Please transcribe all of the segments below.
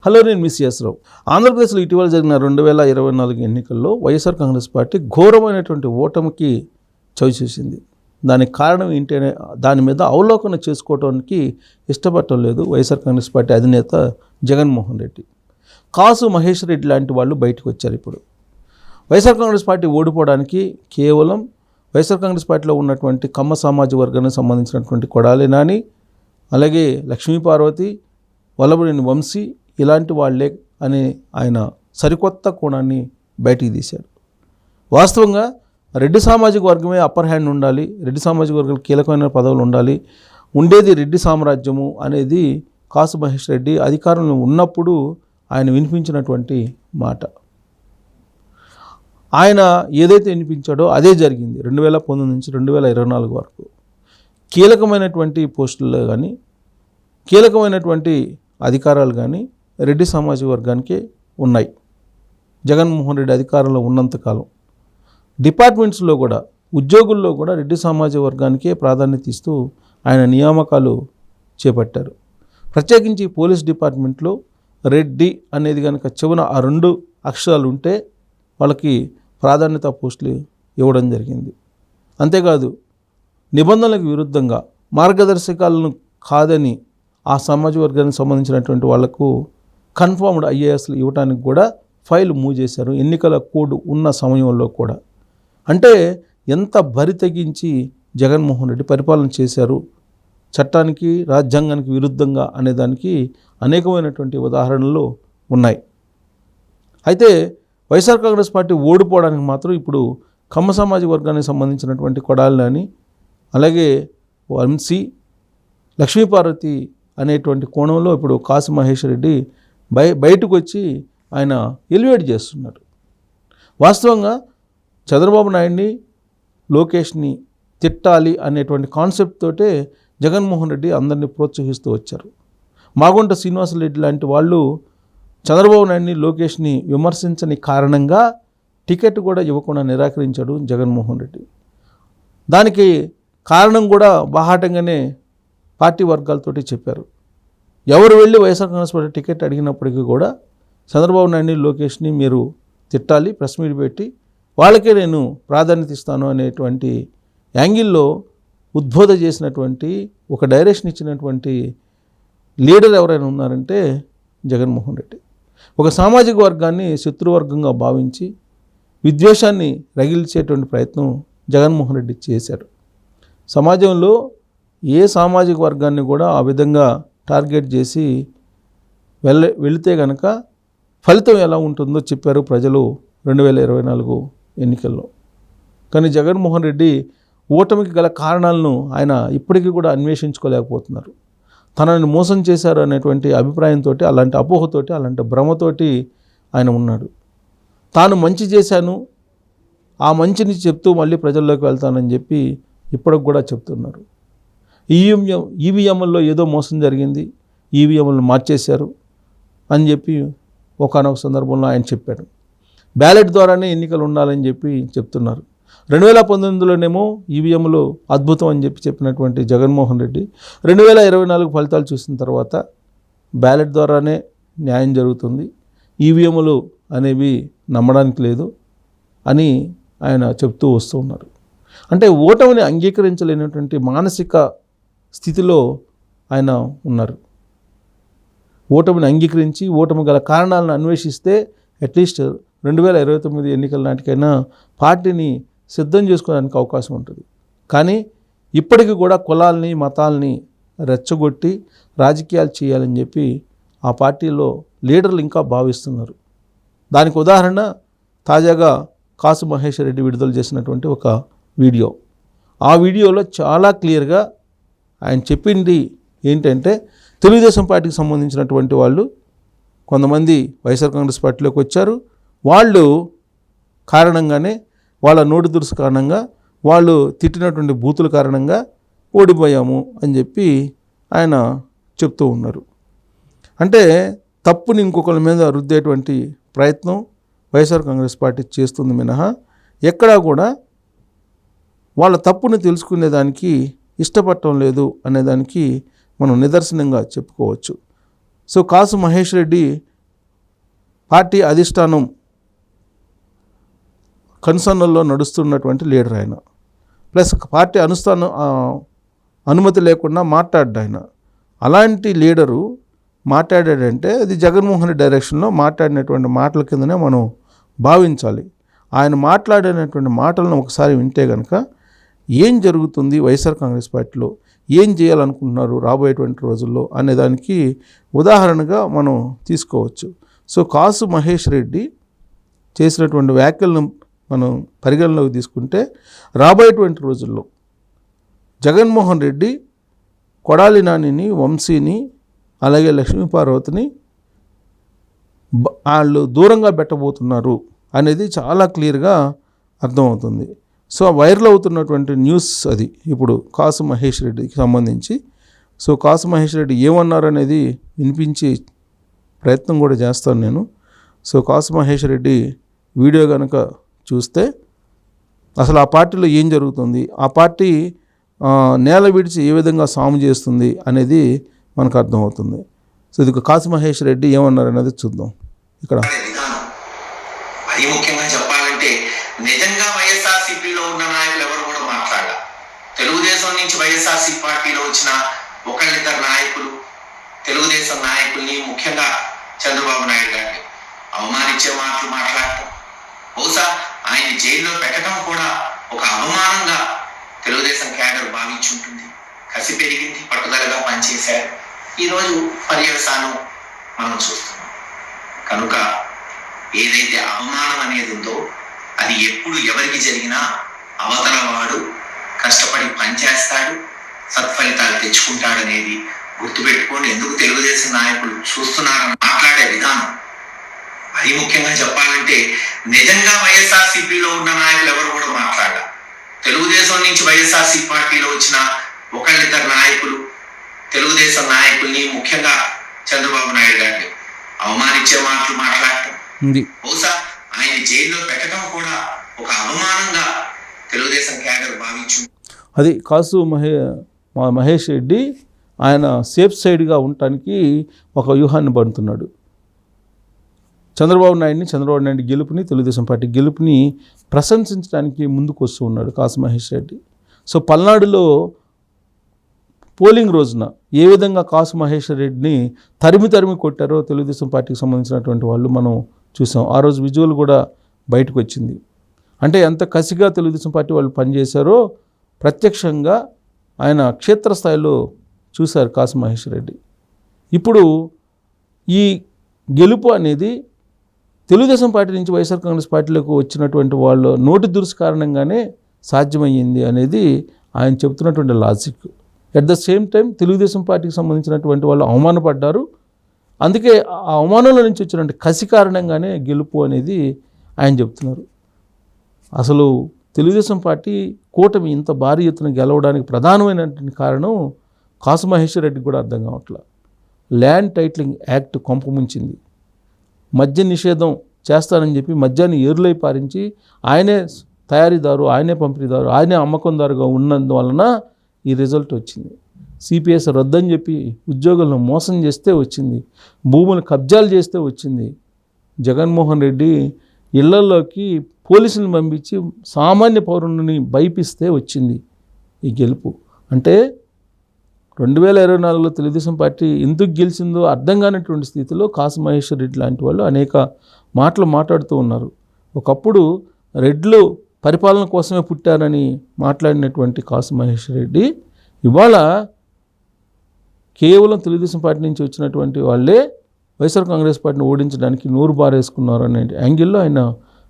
Hello, నేను miss రావు. ఆంధ్రప్రదేశ్లో ఇటీవల జరిగిన 2024 ఎన్నికల్లో వైఎస్ఆర్ కాంగ్రెస్ పార్టీ ఘోరమైనటువంటి ఓటమికి చవిచూసింది. దానికి కారణం ఏంటనే దాని మీద అవలోకన చేసుకోవడానికి ఇష్టపడటం లేదు వైఎస్ఆర్ కాంగ్రెస్ పార్టీ అధినేత జగన్మోహన్ రెడ్డి. కాసు మహేష్ రెడ్డి లాంటి వాళ్ళు బయటకు వచ్చారు. ఇప్పుడు వైఎస్ఆర్ కాంగ్రెస్ పార్టీ ఓడిపోవడానికి కేవలం వైఎస్ఆర్ కాంగ్రెస్ పార్టీలో ఉన్నటువంటి కమ్మ సామాజిక వర్గానికి సంబంధించినటువంటి కొడాలి నాని, అలాగే లక్ష్మీపార్వతి, వల్లభనేని వంశీ ఇలాంటి వాళ్లే అని ఆయన సరికొత్త కోణాన్ని బయటికి తీశాడు. వాస్తవంగా రెడ్డి సామాజిక వర్గమే అప్పర్ హ్యాండ్ ఉండాలి, రెడ్డి సామాజిక వర్గాలు కీలకమైన పదవులు ఉండాలి, ఉండేది రెడ్డి సామ్రాజ్యము అనేది కాసు మహేష్ రెడ్డి అధికారంలో ఉన్నప్పుడు ఆయన వినిపించినటువంటి మాట. ఆయన ఏదైతే వినిపించాడో అదే జరిగింది 2019 నుంచి 2024 వరకు. కీలకమైనటువంటి పోస్టుల్లో కానీ, కీలకమైనటువంటి అధికారాలు కానీ రెడ్డి సామాజిక వర్గానికే ఉన్నాయి. జగన్మోహన్ రెడ్డి అధికారంలో ఉన్నంతకాలం డిపార్ట్మెంట్స్లో కూడా, ఉద్యోగుల్లో కూడా రెడ్డి సామాజిక వర్గానికే ప్రాధాన్యత ఇస్తూ ఆయన నియామకాలు చేపట్టారు. ప్రత్యేకించి పోలీస్ డిపార్ట్మెంట్లో రెడ్డి అనేది కనుక చివన ఆ 2 అక్షరాలు ఉంటే వాళ్ళకి ప్రాధాన్యత పోస్టులు ఇవ్వడం జరిగింది. అంతేకాదు, నిబంధనలకు విరుద్ధంగా మార్గదర్శకాలను కాదని ఆ సామాజిక వర్గానికి సంబంధించినటువంటి వాళ్లకు కన్ఫర్మ్డ్ ఐఏఎస్లు ఇవ్వడానికి కూడా ఫైల్ మూవ్ చేశారు ఎన్నికల కోడ్ ఉన్న సమయంలో కూడా. అంటే ఎంత బరి తెగించి జగన్మోహన్ రెడ్డి పరిపాలన చేశారు చట్టానికి, రాజ్యాంగానికి విరుద్ధంగా అనేదానికి అనేకమైనటువంటి ఉదాహరణలు ఉన్నాయి. అయితే వైఎస్ఆర్ కాంగ్రెస్ పార్టీ ఓడిపోవడానికి మాత్రం ఇప్పుడు కమ్మ సామాజిక వర్గానికి సంబంధించినటువంటి కొడాలి నాని, అలాగే వంశీ, లక్ష్మీపార్వతి అనేటువంటి కోణంలో ఇప్పుడు కాసు మహేష్ రెడ్డి బయటకు వచ్చి ఆయన ఎలివేట్ చేస్తున్నారు. వాస్తవంగా చంద్రబాబు నాయుడిని, లోకేష్ని తిట్టాలి అనేటువంటి కాన్సెప్ట్ తోటే జగన్మోహన్ రెడ్డి అందరినీ ప్రోత్సహిస్తూ వచ్చారు. మాగుంట శ్రీనివాసరెడ్డి లాంటి వాళ్ళు చంద్రబాబు నాయుడిని, లోకేష్ని విమర్శించని కారణంగా టికెట్ కూడా ఇవ్వకుండా నిరాకరించాడు జగన్మోహన్ రెడ్డి. దానికి కారణం కూడా బాహాటంగానే పార్టీ వర్గాలతోటి చెప్పారు. ఎవరు వెళ్ళి వైఎస్ఆర్ కాంగ్రెస్ పార్టీ టికెట్ అడిగినప్పటికీ కూడా చంద్రబాబు నాయుడిని, లోకేష్ని మీరు తిట్టాలి, ప్రెస్ మీట్ పెట్టి వాళ్ళకే నేను ప్రాధాన్యత ఇస్తాను అనేటువంటి యాంగిల్లో ఉద్బోధ చేసినటువంటి, ఒక డైరెక్షన్ ఇచ్చినటువంటి లీడర్ ఎవరైనా ఉన్నారంటే జగన్మోహన్ రెడ్డి. ఒక సామాజిక వర్గాన్ని శత్రువర్గంగా భావించి విద్వేషాన్ని రగిల్చేటువంటి ప్రయత్నం జగన్మోహన్ రెడ్డి చేశాడు. సమాజంలో ఏ సామాజిక వర్గాన్ని కూడా ఆ విధంగా టార్గెట్ చేసి వెళితే కనుక ఫలితం ఎలా ఉంటుందో చెప్పారు ప్రజలు 2024 ఎన్నికల్లో. కానీ జగన్మోహన్ రెడ్డి ఓటమికి గల కారణాలను ఆయన ఇప్పటికీ కూడా అన్వేషించుకోలేకపోతున్నారు. తనని మోసం చేశారు అనేటువంటి అభిప్రాయంతో, అలాంటి అపోహతోటి, అలాంటి భ్రమతోటి ఆయన ఉన్నాడు. తాను మంచి చేశాను, ఆ మంచిని చెప్తూ మళ్ళీ ప్రజల్లోకి వెళ్తానని చెప్పి ఇప్పటికి కూడా చెప్తున్నారు. ఈవీఎంల్లో ఏదో మోసం జరిగింది, ఈవీఎంలను మార్చేశారు అని చెప్పి ఒకానొక సందర్భంలో ఆయన చెప్పాడు. బ్యాలెట్ ద్వారానే ఎన్నికలు ఉండాలని చెప్పి చెప్తున్నారు. 2019లోనేమో ఈవీఎంలు అద్భుతం అని చెప్పి చెప్పినటువంటి జగన్మోహన్ రెడ్డి 2024 ఫలితాలు చూసిన తర్వాత బ్యాలెట్ ద్వారానే న్యాయం జరుగుతుంది, ఈవీఎంలు అనేవి నమ్మడానికి లేదు అని ఆయన చెప్తూ వస్తూ ఉన్నారు. అంటే ఓటమిని అంగీకరించలేనటువంటి మానసిక స్థితిలో ఆయన ఉన్నారు. ఓటమిని అంగీకరించి ఓటమి గల కారణాలను అన్వేషిస్తే అట్లీస్ట్ 2029 ఎన్నికల నాటికైనా పార్టీని సిద్ధం చేసుకోవడానికి అవకాశం ఉంటుంది. కానీ ఇప్పటికీ కూడా కులాల్ని, మతాల్ని రెచ్చగొట్టి రాజకీయాలు చేయాలని చెప్పి ఆ పార్టీలో లీడర్లు ఇంకా భావిస్తున్నారు. దానికి ఉదాహరణ తాజాగా కాసు మహేష్ రెడ్డి విడుదల చేసినటువంటి ఒక వీడియో. ఆ వీడియోలో చాలా క్లియర్గా ఆయన చెప్పింది ఏంటంటే, తెలుగుదేశం పార్టీకి సంబంధించినటువంటి వాళ్ళు కొంతమంది వైఎస్ఆర్ కాంగ్రెస్ పార్టీలోకి వచ్చారు, వాళ్ళు కారణంగానే, వాళ్ళ నోటి దురుసు కారణంగా, వాళ్ళు తిట్టినటువంటి బూతుల కారణంగా ఓడిపోయాము అని చెప్పి ఆయన చెప్తూ ఉన్నారు. అంటే తప్పుని ఇంకొకరి మీద రుద్దేటువంటి ప్రయత్నం వైఎస్ఆర్ కాంగ్రెస్ పార్టీ చేస్తుంది మినహా ఎక్కడా కూడా వాళ్ళ తప్పుని తెలుసుకునేదానికి ఇష్టపడటం లేదు అనేదానికి మనం నిదర్శనంగా చెప్పుకోవచ్చు. సో కాసు మహేష్ రెడ్డి పార్టీ అధిష్టానం కన్సర్న్లో నడుస్తున్నటువంటి లీడర్ ఆయన. ప్లస్ పార్టీ అనుమతి లేకుండా మాట్లాడ్డా ఆయన. అలాంటి లీడరు మాట్లాడాడంటే అది జగన్మోహన్ రెడ్డి డైరెక్షన్లో మాట్లాడినటువంటి మాటల కిందనే మనం భావించాలి. ఆయన మాట్లాడినటువంటి మాటలను ఒకసారి వింటే కనుక ఏం జరుగుతుంది వైఎస్ఆర్ కాంగ్రెస్ పార్టీలో, ఏం చేయాలనుకుంటున్నారు రాబోయేటువంటి రోజుల్లో అనే దానికి ఉదాహరణగా మనం తీసుకోవచ్చు. సో కాసు మహేష్ రెడ్డి చేసినటువంటి వ్యాఖ్యలను మనం పరిగణలోకి తీసుకుంటే రాబోయేటువంటి రోజుల్లో జగన్మోహన్ రెడ్డి కొడాలి నానిని, వంశీని, అలాగే లక్ష్మీపార్వతిని వాళ్ళు దూరంగా పెట్టబోతున్నారు అనేది చాలా క్లియర్గా అర్థమవుతుంది. సో వైరల్ అవుతున్నటువంటి న్యూస్ అది ఇప్పుడు కాసు మహేష్ రెడ్డికి సంబంధించి. సో కాసు మహేష్ రెడ్డి ఏమన్నారు అనేది వినిపించి ప్రయత్నం కూడా చేస్తాను నేను. సో కాసు మహేష్ రెడ్డి వీడియో కనుక చూస్తే అసలు ఆ పార్టీలో ఏం జరుగుతుంది, ఆ పార్టీ నేల విడిచి ఏ విధంగా సాము చేస్తుంది అనేది మనకు అర్థమవుతుంది. సో ఇది కాసు మహేష్ రెడ్డి ఏమన్నారు అనేది చూద్దాం. ఇక్కడ మరీ ముఖ్యంగా చెప్పాలంటే నిజంగా వైఎస్ఆర్సీపీలో ఉన్న నాయకులు ఎవరు కూడా మాట్లాడాల. తెలుగుదేశం నుంచి వైఎస్ఆర్సీ పార్టీలో వచ్చిన ఒకళ్ళిద్దరు నాయకులు తెలుగుదేశం నాయకుల్ని, ముఖ్యంగా చంద్రబాబు నాయుడు గారిని అవమానించే మాటలు మాట్లాడటం, బహుశా ఆయన జైల్లో పెట్టడం కూడా ఒక అవమానంగా తెలుగుదేశం క్యాడర్ భావించుంటుంది. కసి పెరిగింది, పట్టుదలగా పనిచేశారు. ఈరోజు పర్యవసానం మనం చూస్తున్నాం. కనుక ఏదైతే అవమానం అనేది ఉందో అది ఎప్పుడు ఎవరికి జరిగినా అవతల వాడు కష్టపడి పనిచేస్తాడు, సత్ఫలితాలు తెచ్చుకుంటాడనేది గుర్తుపెట్టుకోండి. ఎందుకు తెలుగుదేశం నాయకులు చూస్తున్నారని మాట్లాడే విధానం మరీ ముఖ్యంగా చెప్పాలంటే నిజంగా వైఎస్ఆర్సీపీలో ఉన్న నాయకులు ఎవరు కూడా మాట్లాడాల. తెలుగుదేశం నుంచి వైఎస్ఆర్సీ పార్టీలో వచ్చిన ఒకళ్ళిద్దరు నాయకులు తెలుగుదేశం నాయకుల్ని, ముఖ్యంగా చంద్రబాబు నాయుడు గారిని అవమానించే మాటలు మాట్లాడటం, బహుశా ఆయన జైల్లో పెట్టడం కూడా ఒక అవమానంగా తెలుగుదేశం క్యాడర్ భావించు. అది కాసు మహేష్ రెడ్డి ఆయన సేఫ్ సైడ్గా ఉండటానికి ఒక వ్యూహాన్ని పడుతున్నాడు. చంద్రబాబు నాయుడు గెలుపుని, తెలుగుదేశం పార్టీ గెలుపుని ప్రశంసించడానికి ముందుకు వస్తూ ఉన్నాడు కాసు మహేష్ రెడ్డి. సో పల్నాడులో పోలింగ్ రోజున ఏ విధంగా కాసు మహేష్ రెడ్డిని తరిమి కొట్టారో తెలుగుదేశం పార్టీకి సంబంధించినటువంటి వాళ్ళు మనం చూసాం. ఆ రోజు విజువల్ కూడా బయటకు వచ్చింది. అంటే ఎంత కసిగా తెలుగుదేశం పార్టీ వాళ్ళు పనిచేశారో ప్రత్యక్షంగా ఆయన క్షేత్రస్థాయిలో చూశారు కాసు మహేష్ రెడ్డి. ఇప్పుడు ఈ గెలుపు అనేది తెలుగుదేశం పార్టీ నుంచి వైఎస్ఆర్ కాంగ్రెస్ పార్టీలోకి వచ్చినటువంటి వాళ్ళ నోటి దురుసు కారణంగానే సాధ్యమయ్యింది అనేది ఆయన చెబుతున్నటువంటి logic. At the same time Telugu Desam పార్టీకి సంబంధించినటువంటి వాళ్ళు అవమానపడ్డారు. అందుకే ఆ అవమానంలో నుంచి వచ్చినటువంటి కసి కారణంగానే గెలుపు అనేది ఆయన చెప్తున్నారు. అసలు తెలుగుదేశం పార్టీ కూటమి ఇంత భారీ ఎత్తున గెలవడానికి ప్రధానమైనటువంటి కారణం కాసు మహేష్ రెడ్డికి కూడా అర్థం కావట్లేదు. ల్యాండ్ టైటిలింగ్ యాక్ట్ కొంపముంచింది. మద్య నిషేధం చేస్తానని చెప్పి మద్యాన్ని ఏరులై పారించి ఆయనే తయారీదారు, ఆయనే పంపిణీదారు, ఆయనే అమ్మకందారుగా ఉన్నందువలన ఈ రిజల్ట్ వచ్చింది. సిపిఎస్ రద్దని చెప్పి ఉద్యోగులను మోసం చేస్తే వచ్చింది, భూములు కబ్జాలు చేస్తే వచ్చింది. జగన్మోహన్ రెడ్డి ఇళ్లలోకి పోలీసులను పంపించి సామాన్య పౌరుని భయపిస్తే వచ్చింది ఈ గెలుపు. అంటే 2024లో తెలుగుదేశం పార్టీ ఎందుకు గెలిచిందో అర్థం కానటువంటి స్థితిలో కాసు మహేష్ రెడ్డి లాంటి వాళ్ళు అనేక మాటలు మాట్లాడుతూ ఉన్నారు. ఒకప్పుడు రెడ్లు పరిపాలన కోసమే పుట్టారని మాట్లాడినటువంటి కాసు మహేష్ రెడ్డి ఇవాళ కేవలం తెలుగుదేశం పార్టీ నుంచి వచ్చినటువంటి వాళ్ళే వైఎస్ఆర్ కాంగ్రెస్ పార్టీని ఓడించడానికి నూరు బారేసుకున్నారు అనే యాంగిల్లో ఆయన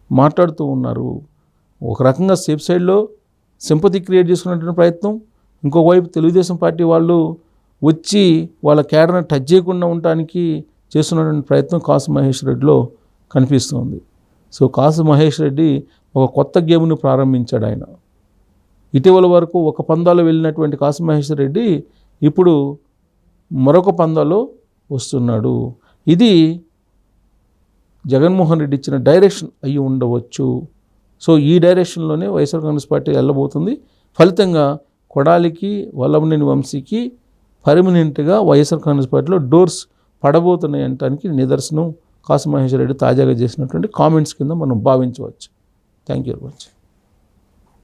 మాట్లాడుతూ ఉన్నారు. ఒక రకంగా సేఫ్ సైడ్లో సింపతి క్రియేట్ చేసుకున్నటువంటి ప్రయత్నం, ఇంకోవైపు తెలుగుదేశం పార్టీ వాళ్ళు వచ్చి వాళ్ళ క్యాడర్ని టచ్ చేయకుండా ఉండటానికి చేస్తున్నటువంటి ప్రయత్నం కాసు మహేష్ రెడ్డిలో కనిపిస్తుంది. సో కాసు మహేష్ రెడ్డి ఒక కొత్త గేమ్ను ప్రారంభించాడు. ఆయన ఇటీవల వరకు ఒక పందాలో వెళ్ళినటువంటి కాసు మహేష్ రెడ్డి ఇప్పుడు మరొక పందాలో వస్తున్నాడు. ఇది జగన్మోహన్ రెడ్డి ఇచ్చిన డైరెక్షన్ అయ్యి ఉండవచ్చు. సో ఈ డైరెక్షన్లోనే వైఎస్ఆర్ కాంగ్రెస్ పార్టీ వెళ్ళబోతుంది. ఫలితంగా కొడాలికి, వల్లభనేని వంశీకి పర్మనెంట్గా వైఎస్ఆర్ కాంగ్రెస్ పార్టీలో డోర్స్ పడబోతున్నాయి అనడానికి నిదర్శనం కాసు మహేశ్వర్ రెడ్డి తాజాగా చేసినటువంటి కామెంట్స్ కింద మనం భావించవచ్చు. Thank you very much.